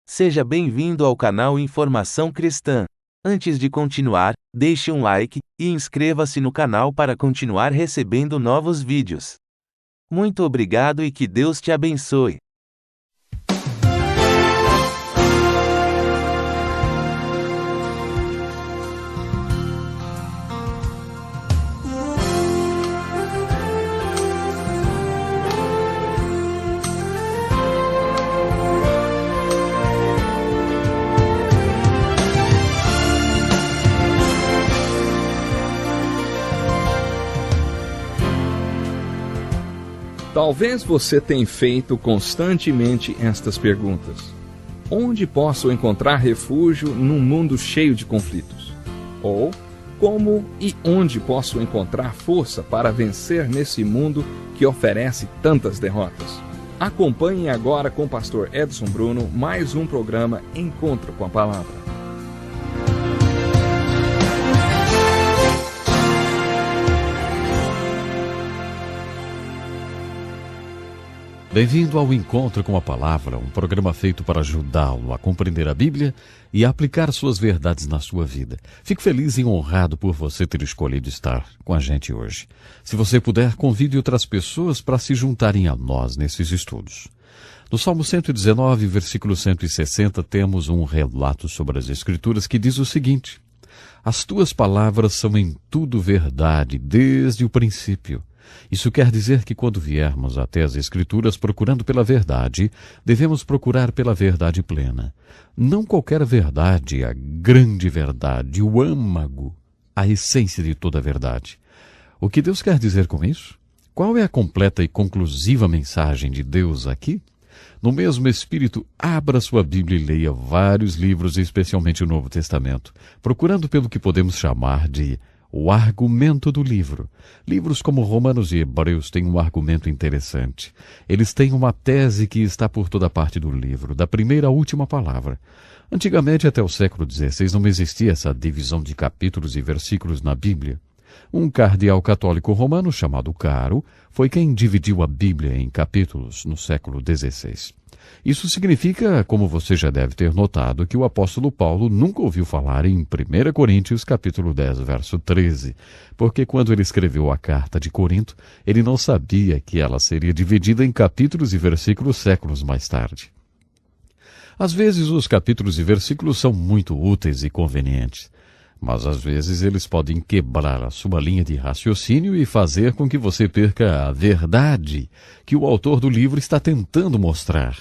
Seja bem-vindo ao canal Informação Cristã. Antes de continuar, deixe um like e inscreva-se no canal para continuar recebendo novos vídeos. Muito obrigado e que Deus te abençoe. Talvez você tenha feito constantemente estas perguntas. Onde posso encontrar refúgio num mundo cheio de conflitos? Ou, como e onde posso encontrar força para vencer nesse mundo que oferece tantas derrotas? Acompanhe agora com o pastor Edson Bruno mais um programa Encontro com a Palavra. Bem-vindo ao Encontro com a Palavra, um programa feito para ajudá-lo a compreender a Bíblia e a aplicar suas verdades na sua vida. Fico feliz e honrado por você ter escolhido estar com a gente hoje. Se você puder, convide outras pessoas para se juntarem a nós nesses estudos. No Salmo 119, versículo 160, temos um relato sobre as Escrituras que diz o seguinte: As tuas palavras são em tudo verdade, desde o princípio. Isso quer dizer que quando viermos até as Escrituras procurando pela verdade, devemos procurar pela verdade plena. Não qualquer verdade, a grande verdade, o âmago, a essência de toda a verdade. O que Deus quer dizer com isso? Qual é a completa e conclusiva mensagem de Deus aqui? No mesmo espírito, abra sua Bíblia e leia vários livros, especialmente o Novo Testamento, procurando pelo que podemos chamar de o argumento do livro. Livros como Romanos e Hebreus têm um argumento interessante. Eles têm uma tese que está por toda parte do livro, da primeira à última palavra. Antigamente, até o século XVI, não existia essa divisão de capítulos e versículos na Bíblia. Um cardeal católico romano chamado Caro foi quem dividiu a Bíblia em capítulos no século XVI. Isso significa, como você já deve ter notado, que o apóstolo Paulo nunca ouviu falar em 1 Coríntios capítulo 10, verso 13, porque quando ele escreveu a carta de Corinto, ele não sabia que ela seria dividida em capítulos e versículos séculos mais tarde. Às vezes os capítulos e versículos são muito úteis e convenientes, mas às vezes eles podem quebrar a sua linha de raciocínio e fazer com que você perca a verdade que o autor do livro está tentando mostrar.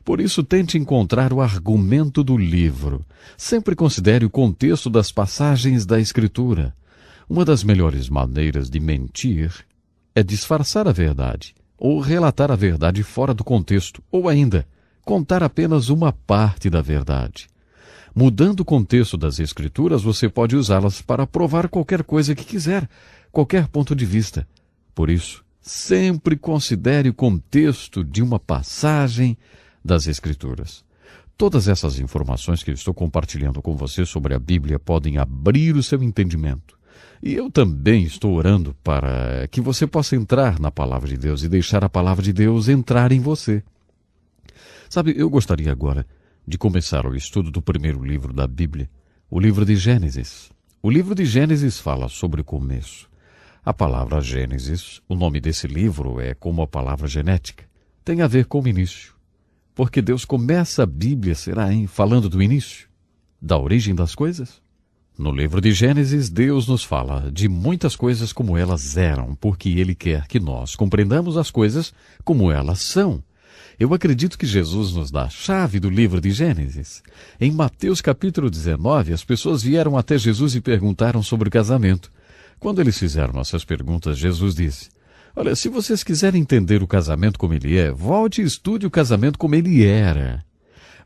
Por isso, tente encontrar o argumento do livro. Sempre considere o contexto das passagens da Escritura. Uma das melhores maneiras de mentir é disfarçar a verdade, ou relatar a verdade fora do contexto, ou ainda, contar apenas uma parte da verdade. Mudando o contexto das Escrituras, você pode usá-las para provar qualquer coisa que quiser, qualquer ponto de vista. Por isso, sempre considere o contexto de uma passagem das Escrituras. Todas essas informações que eu estou compartilhando com você sobre a Bíblia podem abrir o seu entendimento. E eu também estou orando para que você possa entrar na Palavra de Deus e deixar a Palavra de Deus entrar em você. Sabe, eu gostaria agora de começar o estudo do primeiro livro da Bíblia, o livro de Gênesis. O livro de Gênesis fala sobre o começo. A palavra Gênesis, o nome desse livro é como a palavra genética, tem a ver com o início. Porque Deus começa a Bíblia, falando do início, da origem das coisas. No livro de Gênesis, Deus nos fala de muitas coisas como elas eram, porque Ele quer que nós compreendamos as coisas como elas são. Eu acredito que Jesus nos dá a chave do livro de Gênesis. Em Mateus capítulo 19, as pessoas vieram até Jesus e perguntaram sobre o casamento. Quando eles fizeram essas perguntas, Jesus disse: Olha, se vocês quiserem entender o casamento como ele é, volte e estude o casamento como ele era.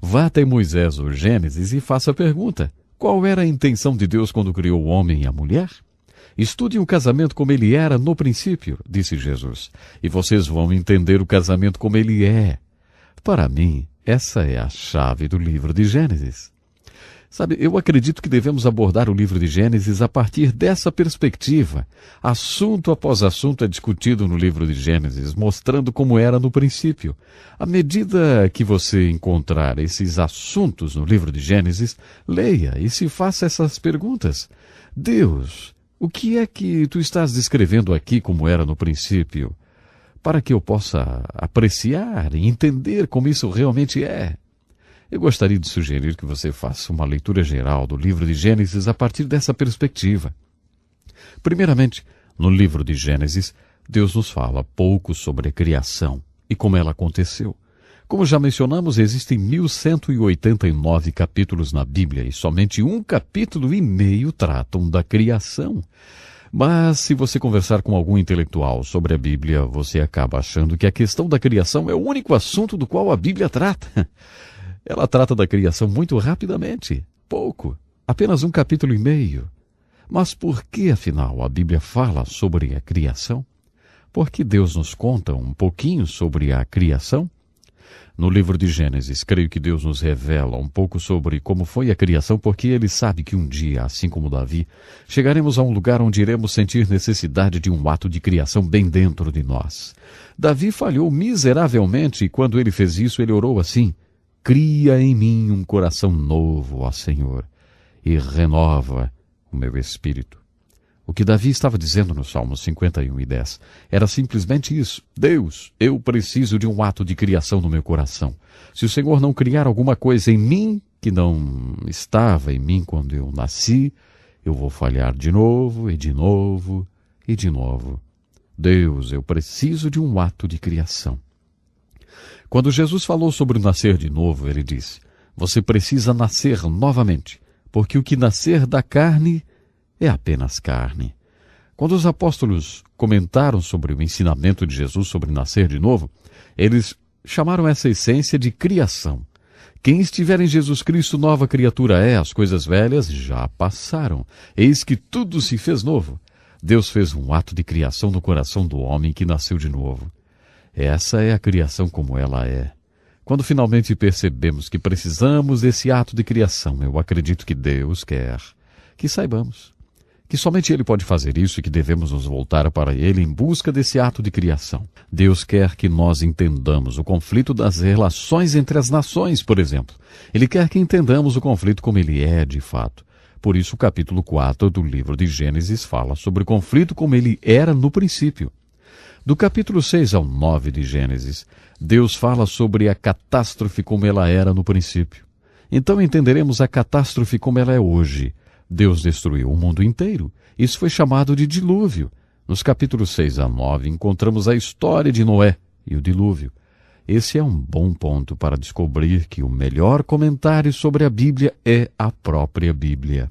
Vá até Moisés ou Gênesis e faça a pergunta: qual era a intenção de Deus quando criou o homem e a mulher? Estudem o casamento como ele era no princípio, disse Jesus, e vocês vão entender o casamento como ele é. Para mim, essa é a chave do livro de Gênesis. Sabe, eu acredito que devemos abordar o livro de Gênesis a partir dessa perspectiva. Assunto após assunto é discutido no livro de Gênesis, mostrando como era no princípio. À medida que você encontrar esses assuntos no livro de Gênesis, leia e se faça essas perguntas. Deus, o que é que tu estás descrevendo aqui como era no princípio? Para que eu possa apreciar e entender como isso realmente é. Eu gostaria de sugerir que você faça uma leitura geral do livro de Gênesis a partir dessa perspectiva. Primeiramente, no livro de Gênesis, Deus nos fala pouco sobre a criação e como ela aconteceu. Como já mencionamos, existem 1189 capítulos na Bíblia e somente 1,5 capítulo tratam da criação. Mas se você conversar com algum intelectual sobre a Bíblia, você acaba achando que a questão da criação é o único assunto do qual a Bíblia trata. Ela trata da criação muito rapidamente, pouco, apenas 1,5 capítulo. Mas por que, afinal, a Bíblia fala sobre a criação? Porque Deus nos conta um pouquinho sobre a criação? No livro de Gênesis, creio que Deus nos revela um pouco sobre como foi a criação, porque Ele sabe que um dia, assim como Davi, chegaremos a um lugar onde iremos sentir necessidade de um ato de criação bem dentro de nós. Davi falhou miseravelmente e quando ele fez isso, ele orou assim: cria em mim um coração novo, ó Senhor, e renova o meu espírito. O que Davi estava dizendo no Salmo 51:10 era simplesmente isso: Deus, eu preciso de um ato de criação no meu coração. Se o Senhor não criar alguma coisa em mim que não estava em mim quando eu nasci, eu vou falhar de novo e de novo e de novo. Deus, eu preciso de um ato de criação. Quando Jesus falou sobre o nascer de novo, ele disse: você precisa nascer novamente, porque o que nascer da carne é apenas carne. Quando os apóstolos comentaram sobre o ensinamento de Jesus sobre nascer de novo, eles chamaram essa essência de criação. Quem estiver em Jesus Cristo, nova criatura é, as coisas velhas já passaram. Eis que tudo se fez novo. Deus fez um ato de criação no coração do homem que nasceu de novo. Essa é a criação como ela é. Quando finalmente percebemos que precisamos desse ato de criação, eu acredito que Deus quer que saibamos que somente Ele pode fazer isso e que devemos nos voltar para Ele em busca desse ato de criação. Deus quer que nós entendamos o conflito das relações entre as nações, por exemplo. Ele quer que entendamos o conflito como ele é de fato. Por isso o capítulo 4 do livro de Gênesis fala sobre o conflito como ele era no princípio. Do capítulo 6 ao 9 de Gênesis, Deus fala sobre a catástrofe como ela era no princípio. Então entenderemos a catástrofe como ela é hoje. Deus destruiu o mundo inteiro. Isso foi chamado de dilúvio. Nos capítulos 6 a 9 encontramos a história de Noé e o dilúvio. Esse é um bom ponto para descobrir que o melhor comentário sobre a Bíblia é a própria Bíblia.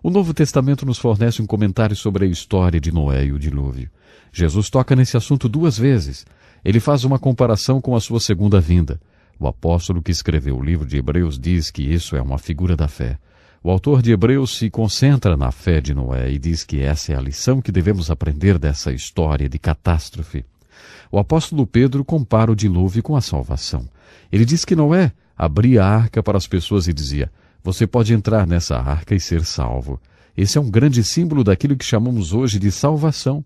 O Novo Testamento nos fornece um comentário sobre a história de Noé e o dilúvio. Jesus toca nesse assunto 2 vezes. Ele faz uma comparação com a sua segunda vinda. O apóstolo que escreveu o livro de Hebreus diz que isso é uma figura da fé. O autor de Hebreus se concentra na fé de Noé e diz que essa é a lição que devemos aprender dessa história de catástrofe. O apóstolo Pedro compara o dilúvio com a salvação. Ele diz que Noé abria a arca para as pessoas e dizia: você pode entrar nessa arca e ser salvo. Esse é um grande símbolo daquilo que chamamos hoje de salvação.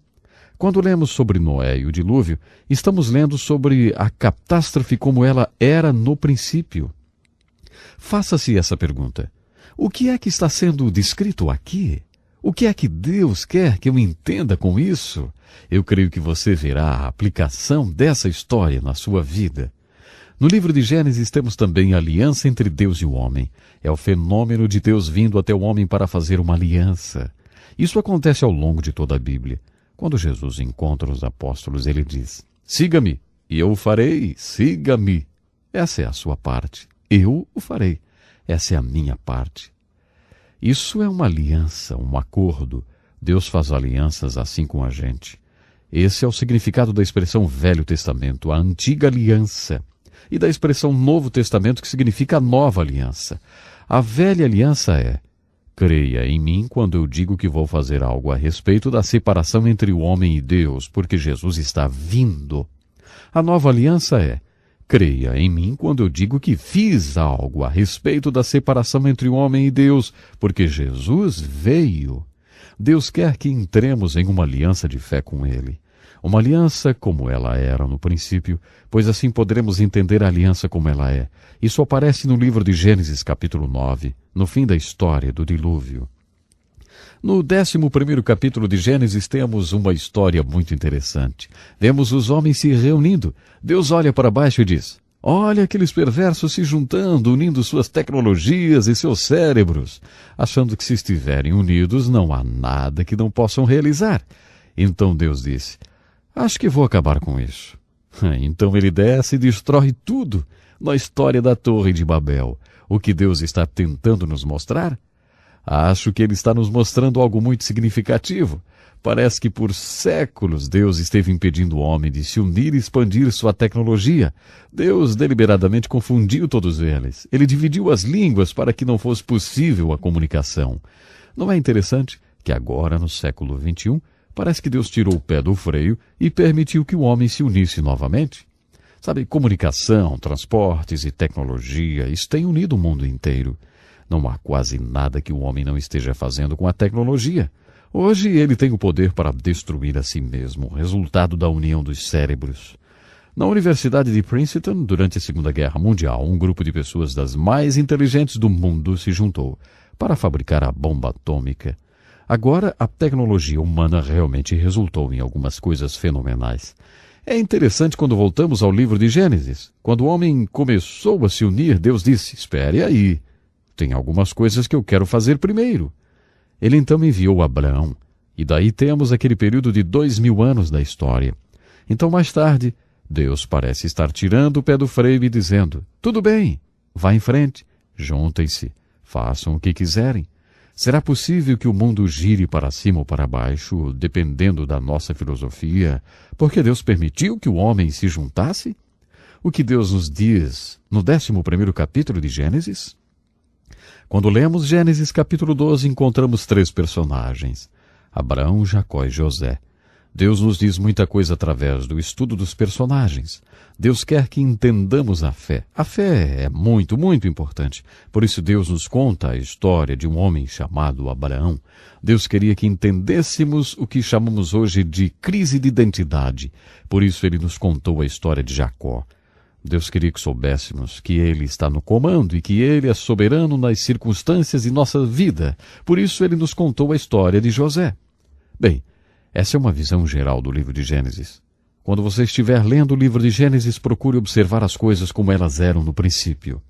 Quando lemos sobre Noé e o dilúvio, estamos lendo sobre a catástrofe como ela era no princípio. Faça-se essa pergunta: o que é que está sendo descrito aqui? O que é que Deus quer que eu entenda com isso? Eu creio que você verá a aplicação dessa história na sua vida. No livro de Gênesis temos também a aliança entre Deus e o homem. É o fenômeno de Deus vindo até o homem para fazer uma aliança. Isso acontece ao longo de toda a Bíblia. Quando Jesus encontra os apóstolos, ele diz: siga-me, e eu o farei, siga-me. Essa é a sua parte. Eu o farei. Essa é a minha parte. Isso é uma aliança, um acordo. Deus faz alianças assim com a gente. Esse é o significado da expressão Velho Testamento, a antiga aliança, e da expressão Novo Testamento, que significa a nova aliança. A velha aliança é: creia em mim quando eu digo que vou fazer algo a respeito da separação entre o homem e Deus, porque Jesus está vindo. A nova aliança é: Creia em mim quando eu digo que fiz algo a respeito da separação entre o homem e Deus, porque Jesus veio. Deus quer que entremos em uma aliança de fé com Ele. Uma aliança como ela era no princípio, pois assim poderemos entender a aliança como ela é. Isso aparece no livro de Gênesis capítulo 9, no fim da história do dilúvio. No 11º capítulo de Gênesis temos uma história muito interessante. Vemos os homens se reunindo. Deus olha para baixo e diz: olha aqueles perversos se juntando, unindo suas tecnologias e seus cérebros, achando que se estiverem unidos não há nada que não possam realizar. Então Deus disse: acho que vou acabar com isso. Então ele desce e destrói tudo. Na história da Torre de Babel, o que Deus está tentando nos mostrar? Acho que ele está nos mostrando algo muito significativo. Parece que por séculos Deus esteve impedindo o homem de se unir e expandir sua tecnologia. Deus deliberadamente confundiu todos eles. Ele dividiu as línguas para que não fosse possível a comunicação. Não é interessante que agora, no século XXI, parece que Deus tirou o pé do freio e permitiu que o homem se unisse novamente? Sabe, comunicação, transportes e tecnologia, isso tem unido o mundo inteiro. Não há quase nada que o homem não esteja fazendo com a tecnologia. Hoje ele tem o poder para destruir a si mesmo, resultado da união dos cérebros. Na Universidade de Princeton, durante a Segunda Guerra Mundial, um grupo de pessoas das mais inteligentes do mundo se juntou para fabricar a bomba atômica. Agora, a tecnologia humana realmente resultou em algumas coisas fenomenais. É interessante quando voltamos ao livro de Gênesis. Quando o homem começou a se unir, Deus disse: espere aí. Tem algumas coisas que eu quero fazer primeiro. Ele então enviou Abraão, e daí temos aquele período de 2000 anos da história. Então, mais tarde, Deus parece estar tirando o pé do freio e dizendo: tudo bem, vá em frente, juntem-se, façam o que quiserem. Será possível que o mundo gire para cima ou para baixo, dependendo da nossa filosofia, porque Deus permitiu que o homem se juntasse? O que Deus nos diz no 11º capítulo de Gênesis? Quando lemos Gênesis capítulo 12, encontramos 3 personagens: Abraão, Jacó e José. Deus nos diz muita coisa através do estudo dos personagens. Deus quer que entendamos a fé. A fé é muito, muito importante. Por isso Deus nos conta a história de um homem chamado Abraão. Deus queria que entendêssemos o que chamamos hoje de crise de identidade. Por isso ele nos contou a história de Jacó. Deus queria que soubéssemos que Ele está no comando e que Ele é soberano nas circunstâncias de nossa vida. Por isso Ele nos contou a história de José. Bem, essa é uma visão geral do livro de Gênesis. Quando você estiver lendo o livro de Gênesis, procure observar as coisas como elas eram no princípio.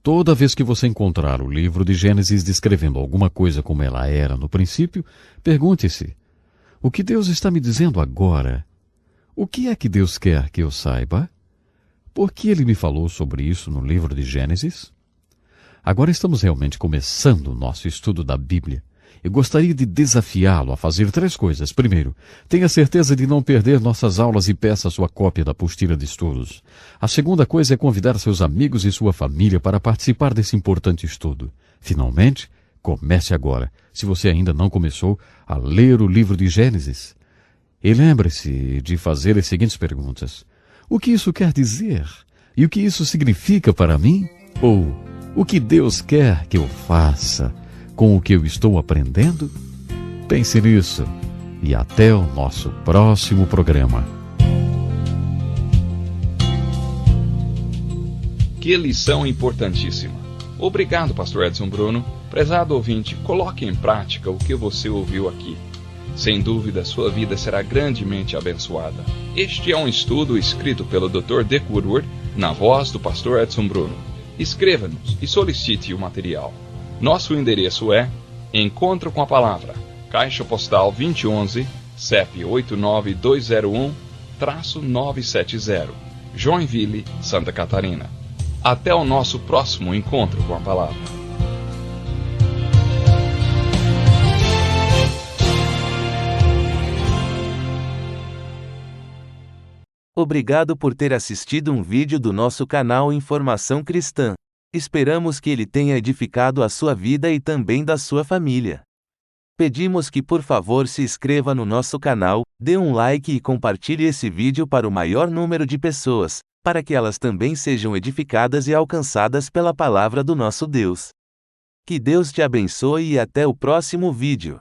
Toda vez que você encontrar o livro de Gênesis descrevendo alguma coisa como ela era no princípio, pergunte-se: o que Deus está me dizendo agora? O que é que Deus quer que eu saiba? Por que ele me falou sobre isso no livro de Gênesis? Agora estamos realmente começando o nosso estudo da Bíblia. Eu gostaria de desafiá-lo a fazer 3 coisas. Primeiro, tenha certeza de não perder nossas aulas e peça sua cópia da apostila de estudos. A segunda coisa é convidar seus amigos e sua família para participar desse importante estudo. Finalmente, comece agora, se você ainda não começou, a ler o livro de Gênesis. E lembre-se de fazer as seguintes perguntas: o que isso quer dizer? E o que isso significa para mim? Ou o que Deus quer que eu faça com o que eu estou aprendendo? Pense nisso e até o nosso próximo programa. Que lição importantíssima. Obrigado, Pastor Edson Bruno. Prezado ouvinte, coloque em prática o que você ouviu aqui. Sem dúvida, sua vida será grandemente abençoada. Este é um estudo escrito pelo Dr. Dick Woodward, na voz do Pastor Edson Bruno. Escreva-nos e solicite o material. Nosso endereço é Encontro com a Palavra, Caixa Postal 2011, CEP 89201-970, Joinville, Santa Catarina. Até o nosso próximo Encontro com a Palavra. Obrigado por ter assistido um vídeo do nosso canal Informação Cristã. Esperamos que ele tenha edificado a sua vida e também da sua família. Pedimos que por favor se inscreva no nosso canal, dê um like e compartilhe esse vídeo para o maior número de pessoas. para que elas também sejam edificadas e alcançadas pela palavra do nosso Deus. Que Deus te abençoe e até o próximo vídeo.